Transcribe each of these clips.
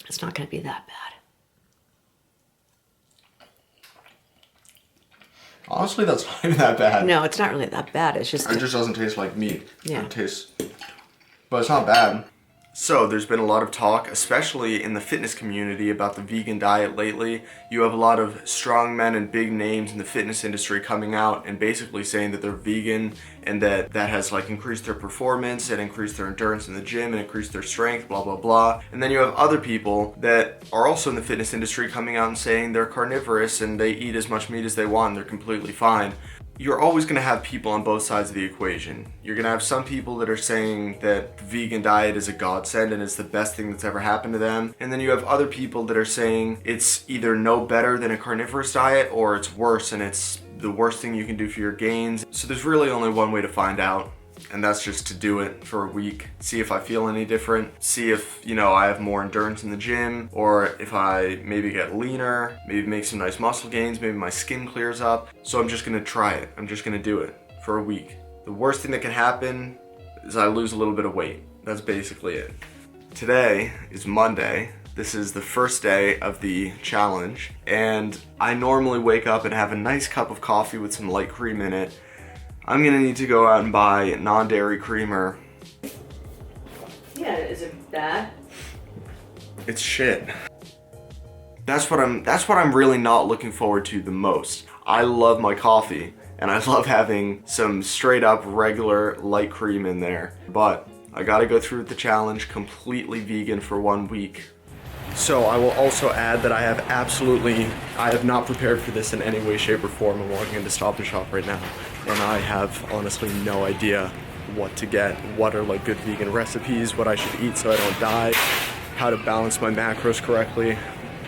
It's not going to be that bad. Honestly, that's not even that bad. No, it's not really that bad. It's just... It just doesn't taste like meat. Yeah. It tastes... But it's not bad. So there's been a lot of talk, especially in the fitness community, about the vegan diet lately. You have a lot of strong men and big names in the fitness industry coming out and basically saying that they're vegan and that has like increased their performance and increased their endurance in the gym and increased their strength, blah, blah, blah. And then you have other people that are also in the fitness industry coming out and saying they're carnivorous and they eat as much meat as they want and they're completely fine. You're always going to have people on both sides of the equation. You're going to have some people that are saying that the vegan diet is a godsend and it's the best thing that's ever happened to them. And then you have other people that are saying it's either no better than a carnivorous diet or it's worse and it's the worst thing you can do for your gains. So there's really only one way to find out. And that's just to do it for a week, see if I feel any different, see if, you know, I have more endurance in the gym, or if I maybe get leaner, maybe make some nice muscle gains, maybe my skin clears up. So I'm just gonna try it. I'm just gonna do it for a week. The worst thing that can happen is I lose a little bit of weight. That's basically it. Today is Monday. This is the first day of the challenge, and I normally wake up and have a nice cup of coffee with some light cream in it. I'm gonna need to go out and buy non-dairy creamer. Yeah, is it bad? It's shit. That's what I'm really not looking forward to the most. I love my coffee and I love having some straight up regular light cream in there. But I gotta go through with the challenge completely vegan for 1 week. So I will also add that I have not prepared for this in any way, shape, or form. I'm walking into Stop & Shop right now, and I have honestly no idea what to get, what are like good vegan recipes, what I should eat so I don't die, how to balance my macros correctly.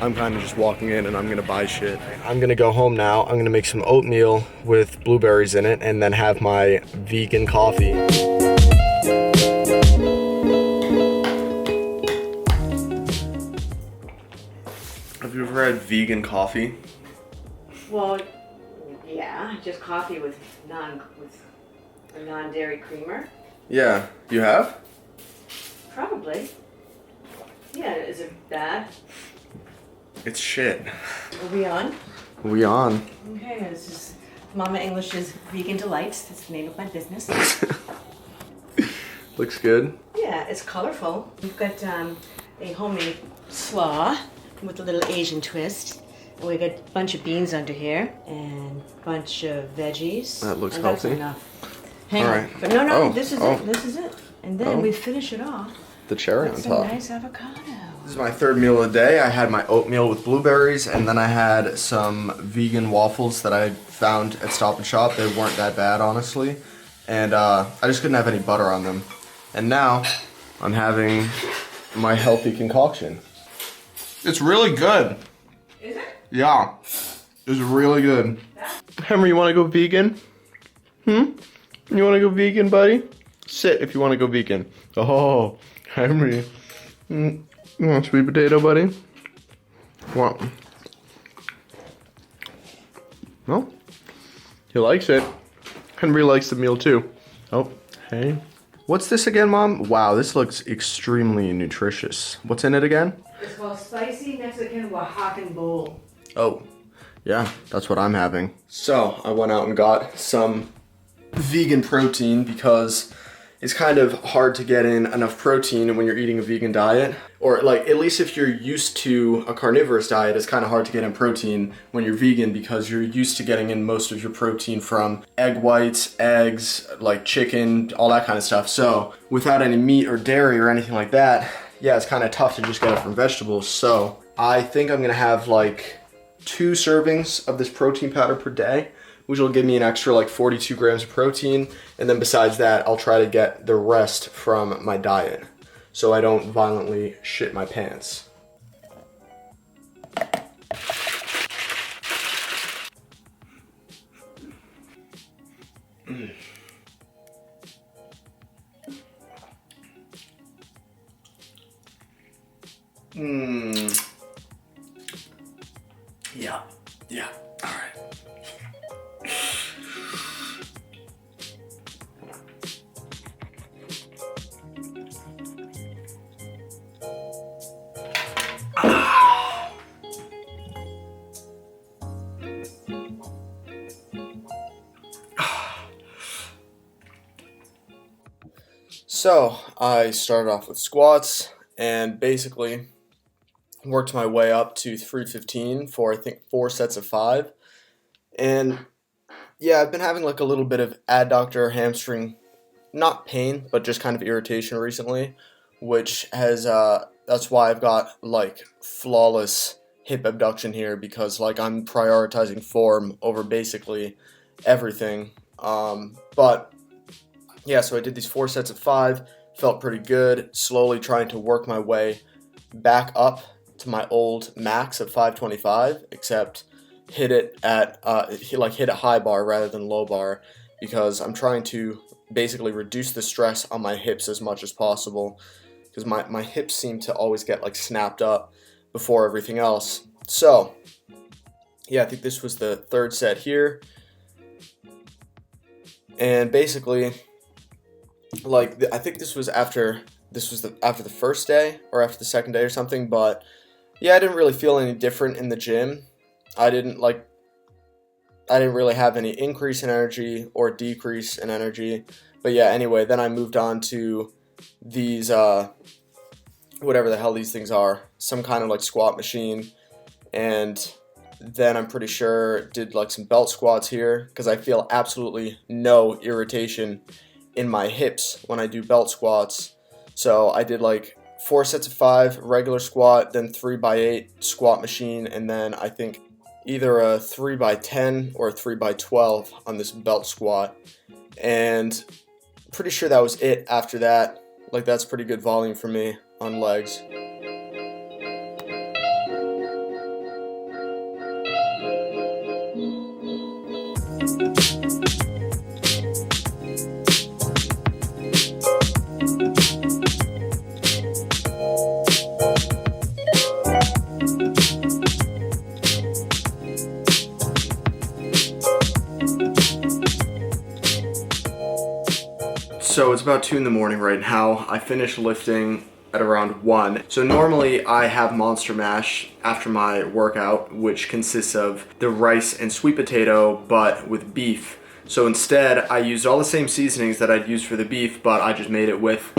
I'm kind of just walking in and I'm gonna buy shit. I'm gonna go home now. I'm gonna make some oatmeal with blueberries in it and then have my vegan coffee. Have you ever had vegan coffee? Well, yeah, just coffee with a non-dairy creamer. Yeah, you have? Probably. Yeah, is it bad? It's shit. Are we on? We on. Okay, this is Mama English's Vegan Delights. That's the name of my business. Looks good. Yeah, it's colorful. We've got a homemade slaw with a little Asian twist. And we got a bunch of beans under here and a bunch of veggies. That looks and that's healthy. Enough. Hang All on. right. But no, Oh, this is oh. it. This is it. And then we finish it off The cherry with on some top. nice avocado. This is my third meal of the day. I had my oatmeal with blueberries, and then I had some vegan waffles that I found at Stop & Shop. They weren't that bad, honestly. And I just couldn't have any butter on them. And now I'm having my healthy concoction. It's really good. Is it? Yeah, it's really good. Henry, you want to go vegan? You want to go vegan, buddy? Sit if you want to go vegan. Oh, Henry. You want sweet potato, buddy? What? No? He likes it. Henry likes the meal too. Oh, hey. What's this again, Mom? Wow, this looks extremely nutritious. What's in it again? It's called Spicy Mexican Oaxacan Bowl. Oh, yeah, that's what I'm having. So, I went out and got some vegan protein because it's kind of hard to get in enough protein when you're eating a vegan diet. Or like, at least if you're used to a carnivorous diet, it's kind of hard to get in protein when you're vegan because you're used to getting in most of your protein from egg whites, eggs, like chicken, all that kind of stuff. So, without any meat or dairy or anything like that, yeah, it's kind of tough to just get it from vegetables. So, I think I'm gonna have like 2 servings of this protein powder per day, which will give me an extra like 42 grams of protein. And then besides that, I'll try to get the rest from my diet so I don't violently shit my pants. Yeah, all right. So I started off with squats and basically worked my way up to 315 for I think 4 sets of 5. And yeah, I've been having like a little bit of adductor hamstring, not pain, but just kind of irritation recently, which has that's why I've got like flawless hip abduction here, because like I'm prioritizing form over basically everything. But yeah, so I did these 4 sets of 5, felt pretty good, slowly trying to work my way back up to my old max of 525, except hit it high bar rather than low bar, because I'm trying to basically reduce the stress on my hips as much as possible, because my hips seem to always get like snapped up before everything else. So yeah, I think this was the 3rd set here, and basically like I think this was after the first day or after the second day or something. But yeah, I didn't really feel any different in the gym. I didn't really have any increase in energy or decrease in energy. But yeah, anyway, then I moved on to these whatever the hell these things are, some kind of like squat machine, and then I'm pretty sure did like some belt squats here, because I feel absolutely no irritation in my hips when I do belt squats. So I did like 4 sets of 5 regular squat, then 3x8 squat machine, and then I think either a 3x10 or a 3x12 on this belt squat. And pretty sure that was it after that. Like that's pretty good volume for me on legs. So it's about 2 in the morning right now. I finished lifting at around 1. So normally I have Monster Mash after my workout, which consists of the rice and sweet potato, but with beef. So instead I used all the same seasonings that I'd used for the beef, but I just made it with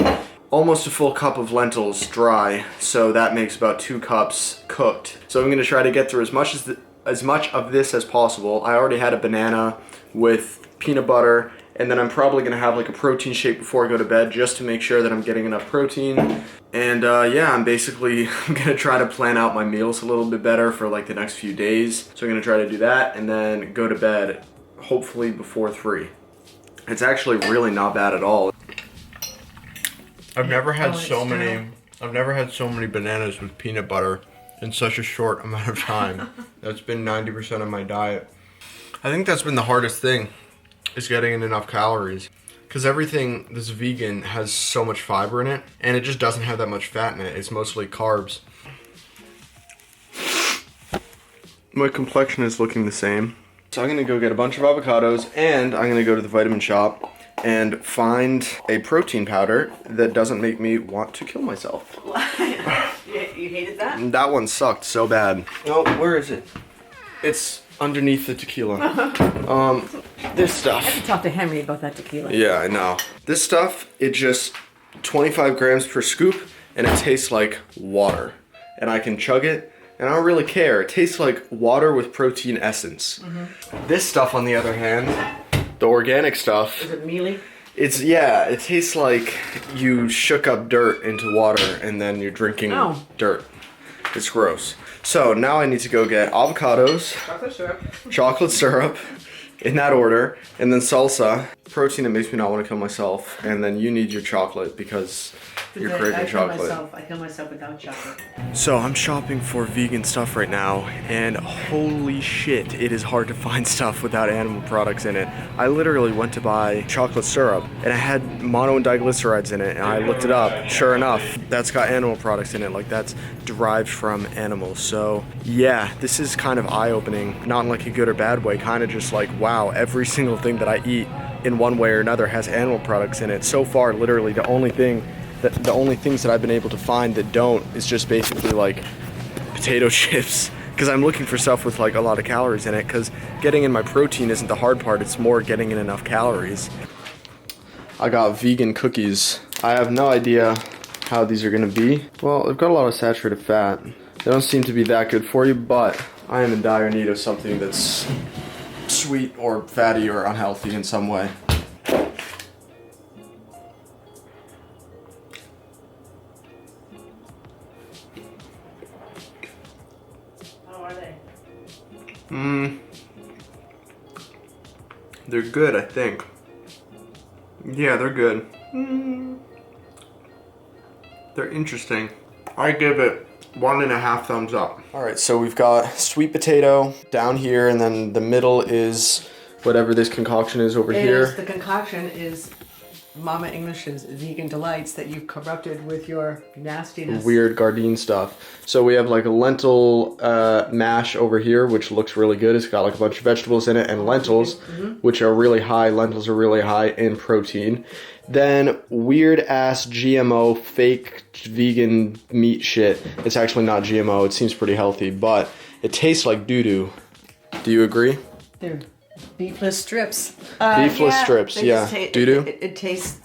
almost a full cup of lentils dry. So that makes about 2 cups cooked. So I'm gonna try to get through as much of this as possible. I already had a banana with peanut butter, and then I'm probably gonna have like a protein shake before I go to bed, just to make sure that I'm getting enough protein. And yeah, I'm gonna try to plan out my meals a little bit better for like the next few days. So I'm gonna try to do that and then go to bed, hopefully before 3. It's actually really not bad at all. I've never had so many bananas with peanut butter in such a short amount of time. That's been 90% of my diet. I think that's been the hardest thing, is getting in enough calories, because everything that's vegan has so much fiber in it, and it just doesn't have that much fat in it. It's mostly carbs. My complexion is looking the same. So I'm gonna go get a bunch of avocados, and I'm gonna go to the vitamin shop and find a protein powder that doesn't make me want to kill myself. You hated that? That one sucked so bad. Oh, where is it? It's underneath the tequila. This stuff. I have to talk to Henry about that tequila. Yeah, I know. This stuff, it just 25 grams per scoop, and it tastes like water. And I can chug it, and I don't really care. It tastes like water with protein essence. Mm-hmm. This stuff, on the other hand, the organic stuff. Is it mealy? It tastes like you shook up dirt into water and then you're drinking dirt. It's gross. So now I need to go get avocados, chocolate syrup, in that order, and then salsa, protein that makes me not want to kill myself, and then you need your chocolate because you're craving chocolate. I kill myself without chocolate. So I'm shopping for vegan stuff right now, and holy shit, it is hard to find stuff without animal products in it. I literally went to buy chocolate syrup, and it had mono and diglycerides in it, and I looked it up. Sure enough, that's got animal products in it, like that's derived from animals. So yeah, this is kind of eye-opening, not in like a good or bad way, kind of just like, wow, every single thing that I eat in one way or another has animal products in it. So far, literally the only things that I've been able to find that don't is just basically like potato chips, because I'm looking for stuff with like a lot of calories in it, because getting in my protein isn't the hard part, it's more getting in enough calories. I got vegan cookies I have no idea how these are gonna be. Well, they've got a lot of saturated fat. They don't seem to be that good for you, but I am in dire need of something that's sweet or fatty or unhealthy in some way. How are they? They're good, I think. Yeah, they're good. They're interesting. I give it 1.5 thumbs up. All right, so we've got sweet potato down here, and then the middle is whatever this concoction is over here. The concoction is Mama English's vegan delights that you've corrupted with your nastiness. Weird Gardein stuff. So we have like a lentil mash over here, which looks really good. It's got like a bunch of vegetables in it and lentils, which are really high. Lentils are really high in protein. Then weird ass GMO fake vegan meat shit. It's actually not GMO. It seems pretty healthy, but it tastes like doo-doo. Do you agree? They're beefless strips. Beefless strips, yeah. Doo-doo? It tastes.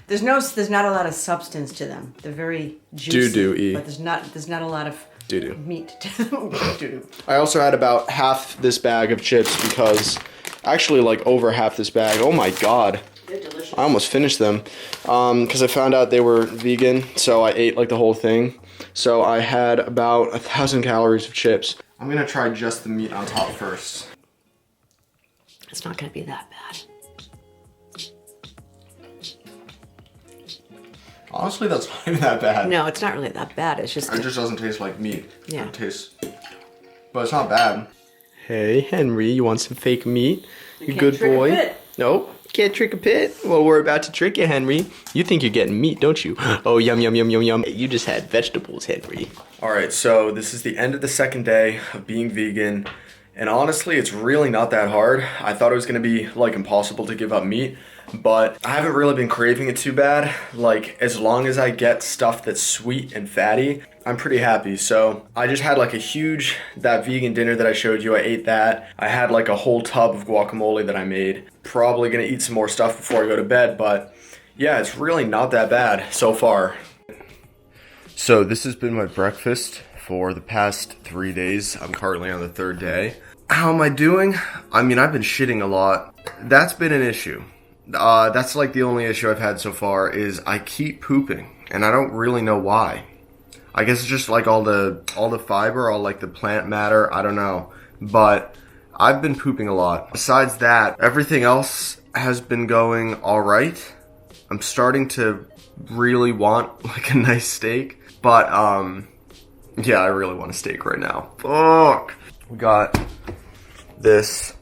There's not a lot of substance to them. They're very juicy. Doo-doo-y. But there's not a lot of Doo-doo. meat to them. Doo-doo. I also had about half this bag of chips because, actually like over half this bag. Oh my god. They're delicious. I almost finished them because I found out they were vegan, so I ate like the whole thing. So I had about 1,000 calories of chips. I'm gonna try just the meat on top first. It's not going to be that bad. Honestly, that's not even that bad. No, it's not really that bad. It's just. It just doesn't taste like meat. Yeah. It tastes, but it's not bad. Hey, Henry, you want some fake meat? You good trick a boy? pit. Nope. Can't trick a pit? Well, we're about to trick you, Henry. You think you're getting meat, don't you? Oh, yum, yum, yum, yum, yum. You just had vegetables, Henry. All right, so this is the end of the second day of being vegan. And honestly, it's really not that hard. I thought it was gonna be like impossible to give up meat, but I haven't really been craving it too bad. Like, as long as I get stuff that's sweet and fatty, I'm pretty happy. So I just had like that vegan dinner that I showed you. I ate that. I had like a whole tub of guacamole that I made. Probably gonna eat some more stuff before I go to bed, but yeah, it's really not that bad so far. So this has been my breakfast for the past 3 days. I'm currently on the third day. How am I doing? I mean, I've been shitting a lot. That's been an issue. That's like the only issue I've had so far is I keep pooping, and I don't really know why. I guess it's just like all the fiber, all like the plant matter, I don't know. But I've been pooping a lot. Besides that, everything else has been going all right. I'm starting to really want like a nice steak, but yeah, I really want a steak right now. Fuck. We got this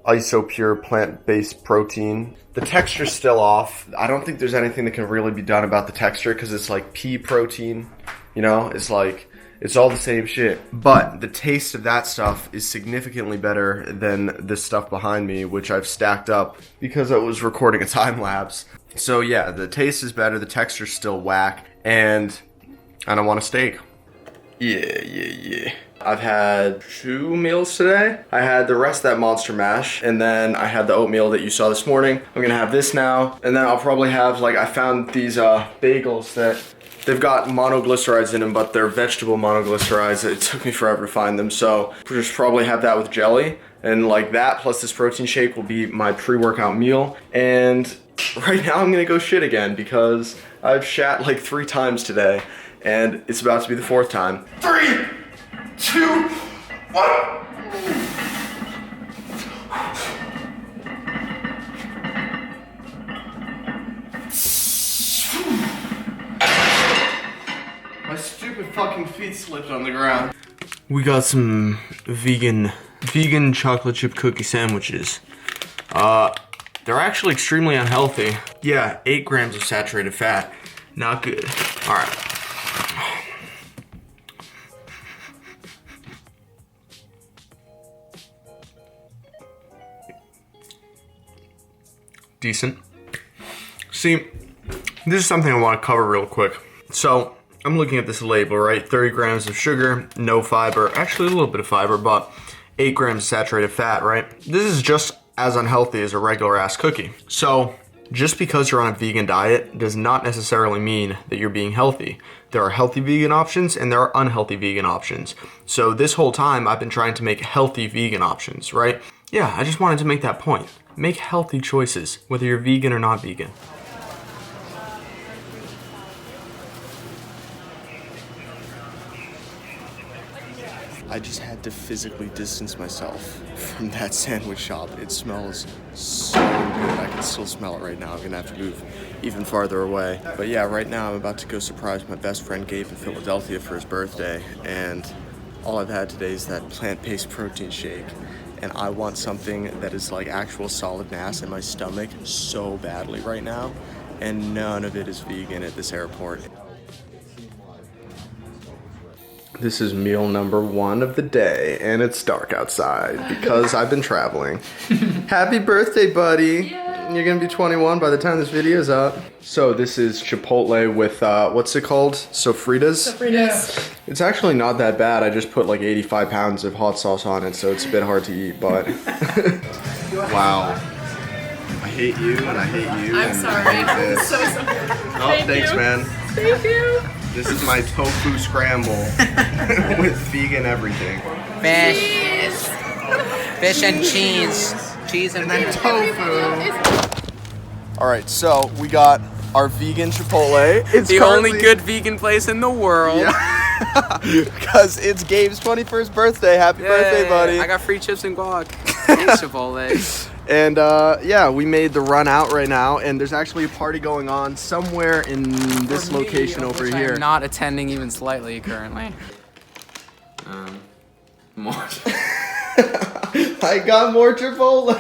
IsoPure plant-based protein. The texture's still off. I don't think there's anything that can really be done about the texture because it's like pea protein, you know? It's like, it's all the same shit. But the taste of that stuff is significantly better than this stuff behind me, which I've stacked up because I was recording a time lapse. So yeah, the taste is better, the texture's still whack, and I don't want a steak. Yeah. I've had 2 meals today. I had the rest of that Monster Mash, and then I had the oatmeal that you saw this morning. I'm gonna have this now, and then I'll probably have, like, I found these bagels that they've got monoglycerides in them, but they're vegetable monoglycerides. It took me forever to find them, so we'll just probably have that with jelly, and like that plus this protein shake will be my pre-workout meal. And right now I'm gonna go shit again because I've shat like 3 times today, and it's about to be the 4th time. 3, 2, 1. My stupid fucking feet slipped on the ground. We got some vegan chocolate chip cookie sandwiches. They're actually extremely unhealthy. Yeah, 8 grams of saturated fat. Not good. All right. Decent. See, this is something I want to cover real quick. So, I'm looking at this label, right? 30 grams of sugar, no fiber, actually a little bit of fiber, but 8 grams of saturated fat, right? This is just as unhealthy as a regular ass cookie. So, Just because you're on a vegan diet does not necessarily mean that you're being healthy. There are healthy vegan options and there are unhealthy vegan options. So this whole time I've been trying to make healthy vegan options, right? Yeah, I just wanted to make that point. Make healthy choices, whether you're vegan or not vegan. I just had to physically distance myself from that sandwich shop. It smells so good. I can still smell it right now. I'm gonna have to move even farther away. But yeah, right now I'm about to go surprise my best friend Gabe in Philadelphia for his birthday. And all I've had today is that plant-based protein shake. And I want something that is like actual solid mass in my stomach so badly right now. And none of it is vegan at this airport. This is meal number 1 of the day, and it's dark outside because I've been traveling. Happy birthday, buddy! Yay. You're gonna be 21 by the time this video's up. So this is Chipotle with, what's it called? Sofritas? Sofritas. Yeah. It's actually not that bad. I just put like 85 pounds of hot sauce on it, so it's a bit hard to eat, but... Wow. I hate you, and I hate you. I'm sorry. I'm so sorry. Oh, thanks, man. Thank you. This is my tofu scramble with vegan everything. Fish. Fish and cheese. Cheese and then Tofu. All right, so we got our vegan Chipotle. It's the only good vegan place in the world. Yeah. Because it's Gabe's 21st birthday. Happy birthday, buddy. I got free chips and guac. Thanks, Chipotle. And yeah, we made the run out right now, and there's actually a party going on somewhere in this location over here. I'm not attending even slightly currently. More. I got more Chipotle.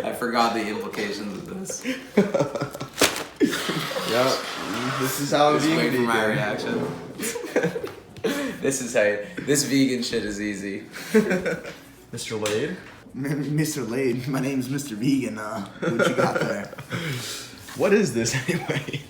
I forgot the implications of this. Yeah, this is how I'm Just wait vegan. for my reaction. This vegan shit is easy. Mr. Lade? Mr. Lade, my name's Mr. Vegan. What you got there? What is this anyway?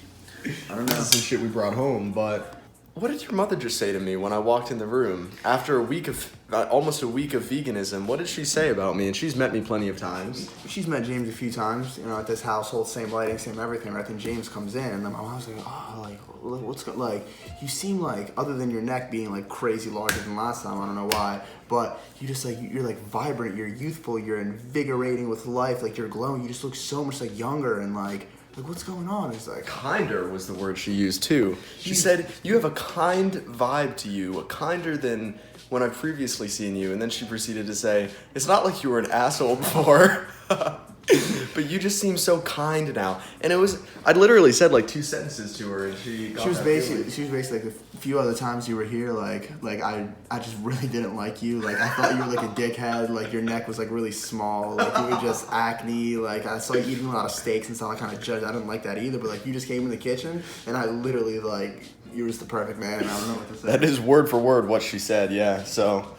I don't know. This is some shit we brought home, but... What did your mother just say to me when I walked in the room? After a week of, almost a week of veganism, what did she say about me? And she's met me plenty of times. She's met James a few times, you know, at this household, same lighting, same everything. Right? Then James comes in, and my mom's like, oh, like, what's going, like, you seem like, other than your neck being like crazy larger than last time, I don't know why, but you just like, you're like vibrant, you're youthful, you're invigorating with life, like you're glowing, you just look so much like younger and like what's going on? It's like kinder was the word she used too. She said you have a kind vibe to you, kinder than when I've previously seen you. And then she proceeded to say, it's not like you were an asshole before, but you just seem so kind now. And it was, I literally said like 2 sentences to her, and she was basically like a few other times you were here, like I just really didn't like you. Like I thought you were like a dickhead. Like your neck was like really small. Like you were just acne. Like I saw you eating a lot of steaks and stuff. I kind of judged. I didn't like that either. But like you just came in the kitchen, and I literally like you were just the perfect man. And I don't know what to say. That is word for word what she said. Yeah. So.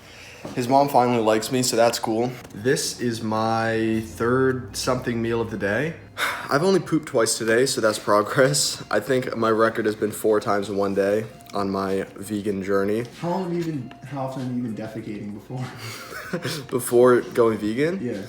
His mom finally likes me, so that's cool. This is my 3rd something meal of the day. I've only pooped twice today, so that's progress. I think my record has been 4 times in one day on my vegan journey. How often have you been defecating before? Before going vegan? Yeah.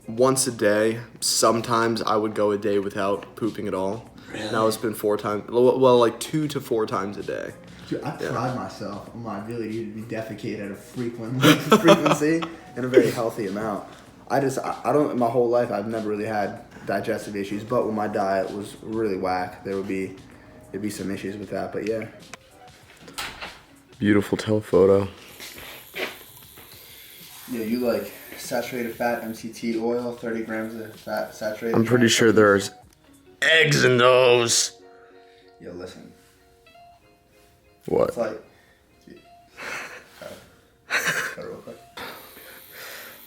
Once a day. Sometimes I would go a day without pooping at all. Really? Now it's been 4 times, well, like 2 to 4 times a day. Dude, I pride myself on my ability to be defecate at a frequency and a very healthy amount. I don't, my whole life I've never really had digestive issues, but when my diet was really whack, there'd be some issues with that, but yeah. Beautiful telephoto. Yeah, you like saturated fat, MCT oil, 30 grams of fat saturated. I'm pretty sure there's eggs in those. Yo, listen. What? It's like, real quick.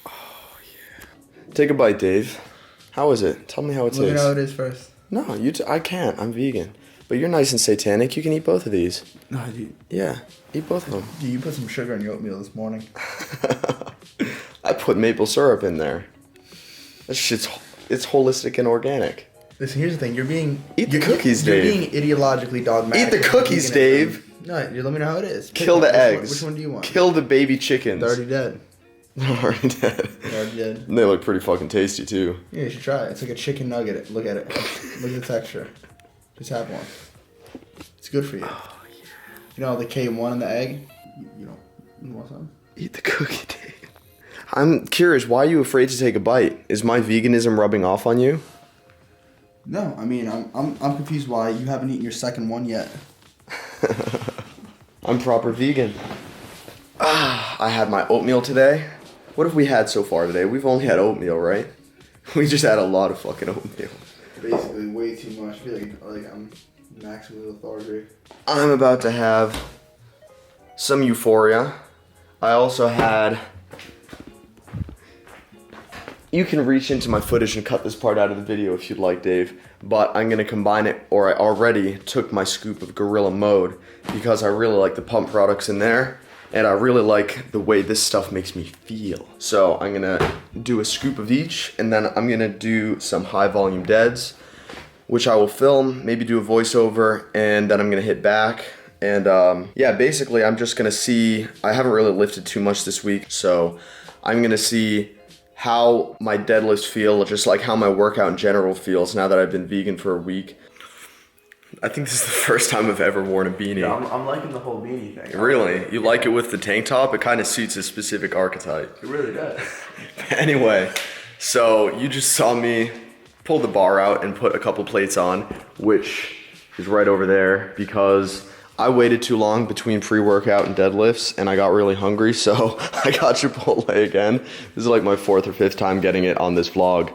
Oh yeah. Take a bite, Dave. How is it? Tell me how it tastes. Let me know how it is first. No, I can't. I'm vegan. But you're nice and satanic. You can eat both of these. No, dude. Yeah, eat both of them. Dude, you put some sugar in your oatmeal this morning. I put maple syrup in there. That shit's, it's holistic and organic. Listen, here's the thing. Eat the cookies, Dave. You're being ideologically dogmatic. Eat the cookies, Dave. No, you let me know how it is. Kill the eggs. Which one do you want? Kill the baby chickens. They're already dead. They're already dead. They're already dead. And they look pretty fucking tasty too. Yeah, you should try it. It's like a chicken nugget. Look at it. Look at the texture. Just have one. It's good for you. Oh, yeah. You know the K1 in the egg? You don't. You want some? Eat the cookie, Dave. I'm curious, why are you afraid to take a bite? Is my veganism rubbing off on you? No, I mean I'm confused why you haven't eaten your second one yet. I'm proper vegan. I had my oatmeal today. What have we had so far today? We've only had oatmeal, right? We just had a lot of fucking oatmeal. Basically, way too much. I feel like I'm maximally lethargic. I'm about to have some Euphoria. I also had... You can reach into my footage and cut this part out of the video if you'd like, Dave. But I'm going to combine it, or I already took my scoop of Gorilla Mode because I really like the pump products in there. And I really like the way this stuff makes me feel. So I'm going to do a scoop of each, and then I'm going to do some high volume deads, which I will film, maybe do a voiceover, and then I'm going to hit back. And yeah, basically I'm just going to see, I haven't really lifted too much this week, so I'm going to see how my deadlifts feel, just like how my workout in general feels now that I've been vegan for a week. I think this is the first time I've ever worn a beanie. Yeah, I'm liking the whole beanie thing. Really? You like it with the tank top? It kind of suits a specific archetype. It really does. Anyway, so you just saw me pull the bar out and put a couple plates on, which is right over there because I waited too long between pre-workout and deadlifts and I got really hungry, so I got Chipotle again. This is like my 4th or 5th time getting it on this vlog.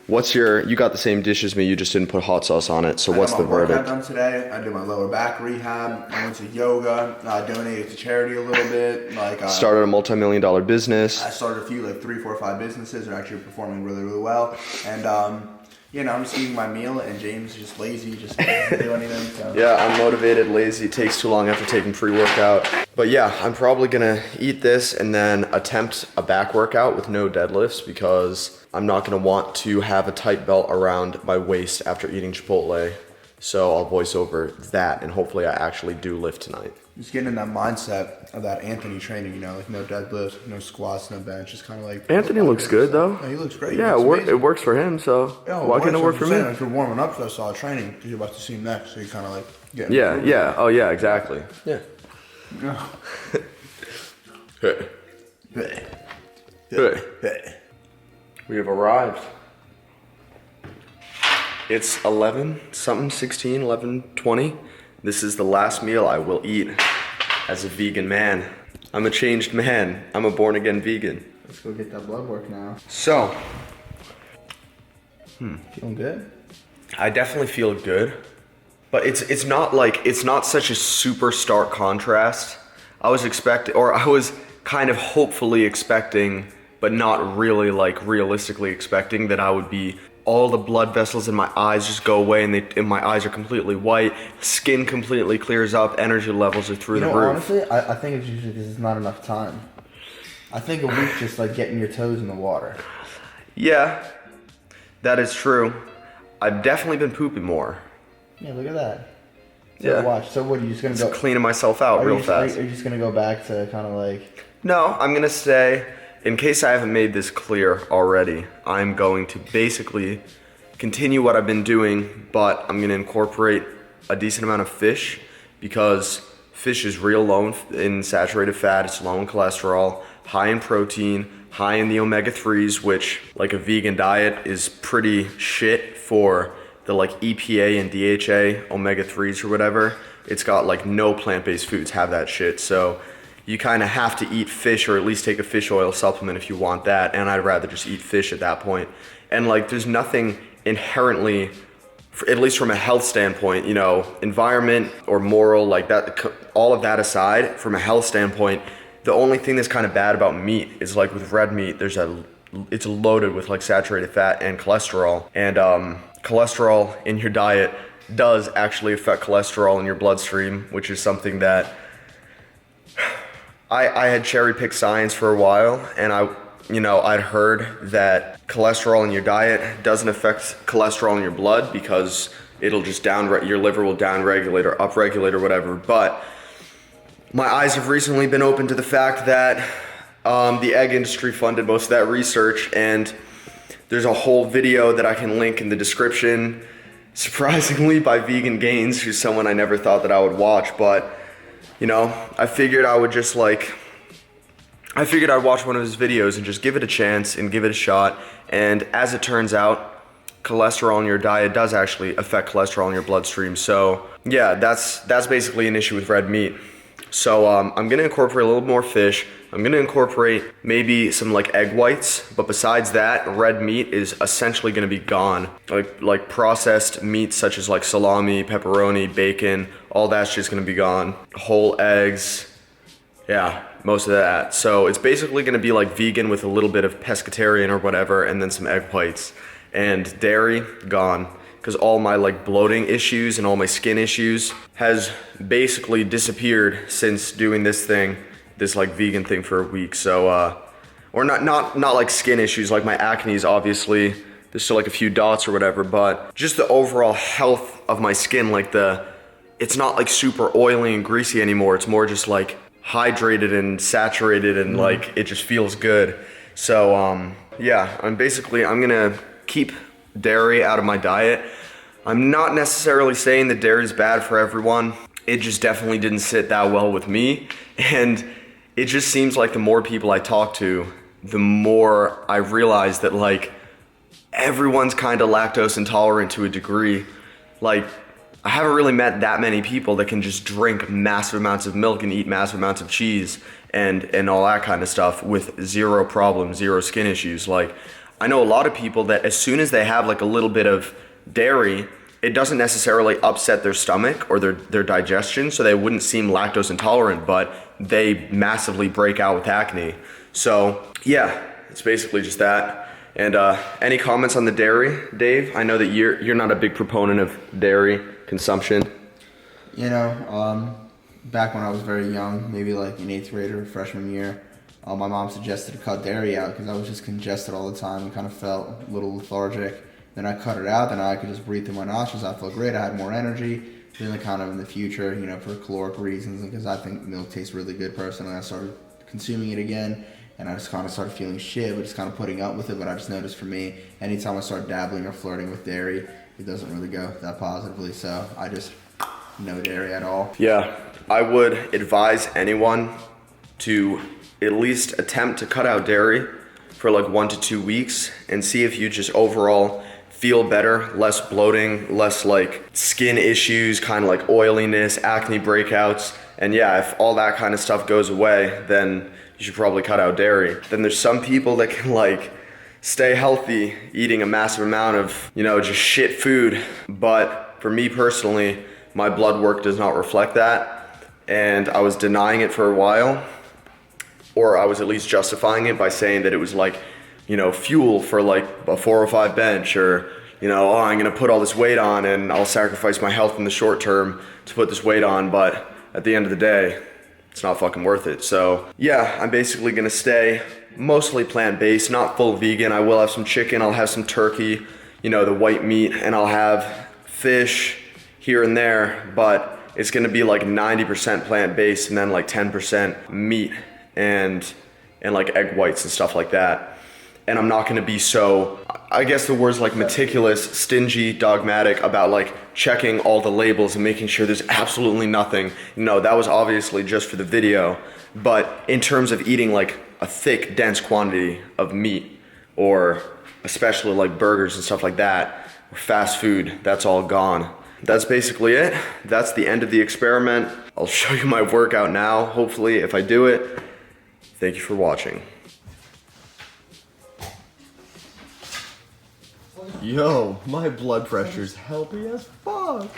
You got the same dish as me, you just didn't put hot sauce on it, so what's the verdict? I done today. I did my lower back rehab. I went to yoga. I donated to charity a little bit. Started a multi-million-dollar business. I started a few, like 3, 4, 5 businesses that are actually performing really, really well. And you know, I'm just eating my meal, and James is just lazy, just doesn't do anything. So. Yeah, I'm motivated, lazy. It takes too long after taking pre-workout. But yeah, I'm probably gonna eat this and then attempt a back workout with no deadlifts because I'm not gonna want to have a tight belt around my waist after eating Chipotle. So I'll voice over that, and hopefully I actually do lift tonight. Just getting in that mindset of that Anthony training, you know, like no deadlifts, no squats, no bench, just kind of like... Anthony looks good, though. Yeah, he looks great. Yeah, it works for him, so why can't it work for me? If you're warming up for solid training, because you're about to see him next, so you kind of like... Yeah, oh yeah, exactly. Yeah. We have arrived. It's 11:20. This is the last meal I will eat as a vegan man. I'm a changed man. I'm a born again vegan. Let's go get that blood work now. So, Feeling good? I definitely feel good, but it's not such a super stark contrast. I was kind of hopefully expecting, but not really like realistically expecting that I would be all the blood vessels in my eyes just go away and my eyes are completely white, skin completely clears up, energy levels are through the roof. Honestly, I think it's usually because it's not enough time. I think a week's just like getting your toes in the water. Yeah, that is true. I've definitely been pooping more. Yeah, look at that. So Yeah. watch. So what, are you just going to go... Cleaning myself out real fast. Are you just going to go back to kind of like... No, I'm gonna stay. In case I haven't made this clear already, I'm going to basically continue what I've been doing, but I'm gonna incorporate a decent amount of fish because fish is real low in saturated fat, it's low in cholesterol, high in protein, high in the omega-3s, which like a vegan diet is pretty shit for the like EPA and DHA omega-3s or whatever. It's got like no plant-based foods have that shit, so you kind of have to eat fish or at least take a fish oil supplement if you want that, and I'd rather just eat fish at that point. And like there's nothing inherently, at least from a health standpoint, you know, environment or moral, like that, all of that aside, from a health standpoint, the only thing that's kind of bad about meat is like with red meat, it's loaded with like saturated fat and cholesterol, and cholesterol in your diet does actually affect cholesterol in your bloodstream, which is something that I had cherry-picked science for a while, and I'd heard that cholesterol in your diet doesn't affect cholesterol in your blood because it'll just your liver will downregulate or upregulate or whatever. But my eyes have recently been open to the fact that The egg industry funded most of that research, and there's a whole video that I can link in the description, surprisingly by Vegan Gains, who's someone I never thought that I would watch, but you know, I figured I'd watch one of his videos and just give it a chance and give it a shot. And as it turns out, cholesterol in your diet does actually affect cholesterol in your bloodstream. So yeah, that's basically an issue with red meat. So I'm gonna incorporate a little more fish. I'm gonna incorporate maybe some like egg whites, but besides that, red meat is essentially gonna be gone. Like processed meats such as like salami, pepperoni, bacon, all that's just gonna be gone. Whole eggs, yeah, most of that. So it's basically gonna be like vegan with a little bit of pescatarian or whatever, and then some egg whites. And dairy, gone. Because all my like bloating issues and all my skin issues has basically disappeared since doing this like vegan thing for a week. So, or not like skin issues, like my acne is obviously, there's still like a few dots or whatever, but just the overall health of my skin, like it's not like super oily and greasy anymore. It's more just like hydrated and saturated and like it just feels good. So, yeah, I'm gonna keep dairy out of my diet. I'm not necessarily saying that dairy is bad for everyone. It just definitely didn't sit that well with me. And it just seems like the more people I talk to, the more I realize that like everyone's kind of lactose intolerant to a degree. Like I haven't really met that many people that can just drink massive amounts of milk and eat massive amounts of cheese and all that kind of stuff with zero problems, zero skin issues. Like I know a lot of people that as soon as they have like a little bit of dairy, it doesn't necessarily upset their stomach or their digestion, so they wouldn't seem lactose intolerant, but they massively break out with acne. So yeah, it's basically just that. And any comments on the dairy, Dave? I know that you're not a big proponent of dairy consumption. You know, back when I was very young, maybe like in 8th grade or freshman year, my mom suggested to cut dairy out because I was just congested all the time and kind of felt a little lethargic. Then I cut it out, then I could just breathe through my nostrils. I felt great. I had more energy. Then kind of in the future, you know, for caloric reasons, because I think milk tastes really good personally, I started consuming it again, and I just kind of started feeling shit, but just kind of putting up with it. But I just noticed for me, anytime I start dabbling or flirting with dairy, it doesn't really go that positively. So I just no dairy at all. Yeah, I would advise anyone to at least attempt to cut out dairy for like 1 to 2 weeks and see if you just overall feel better, less bloating, less like skin issues, kind of like oiliness, acne breakouts. And yeah, if all that kind of stuff goes away, then you should probably cut out dairy. Then there's some people that can like stay healthy eating a massive amount of, you know, just shit food. But for me personally, my blood work does not reflect that. And I was denying it for a while, or I was at least justifying it by saying that it was like, you know, fuel for like a 405 bench, or, you know, oh, I'm gonna put all this weight on and I'll sacrifice my health in the short term to put this weight on, but at the end of the day, it's not fucking worth it. So yeah, I'm basically gonna stay mostly plant-based, not full vegan. I will have some chicken, I'll have some turkey, you know, the white meat, and I'll have fish here and there, but it's gonna be like 90% plant-based and then like 10% meat and like egg whites and stuff like that. And I'm not gonna be so, I guess the word's like meticulous, stingy, dogmatic about like checking all the labels and making sure there's absolutely nothing. No, that was obviously just for the video. But in terms of eating like a thick, dense quantity of meat, or especially like burgers and stuff like that, or fast food, that's all gone. That's basically it. That's the end of the experiment. I'll show you my workout now, hopefully, if I do it. Thank you for watching. Yo, my blood pressure's healthy as fuck.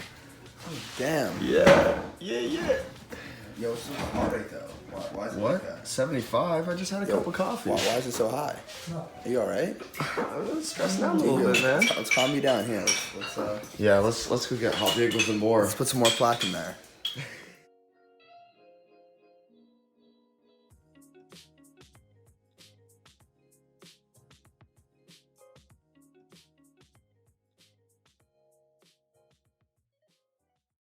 Damn. Yeah. Yo, it's so hot right though. Why is it like that? 75. I just had a cup of coffee. Why is it so high? Are you alright? I was stressing out a little bit, man. Let's calm you down here. Yeah, let's go get hot bagels and more. Let's put some more plaque in there.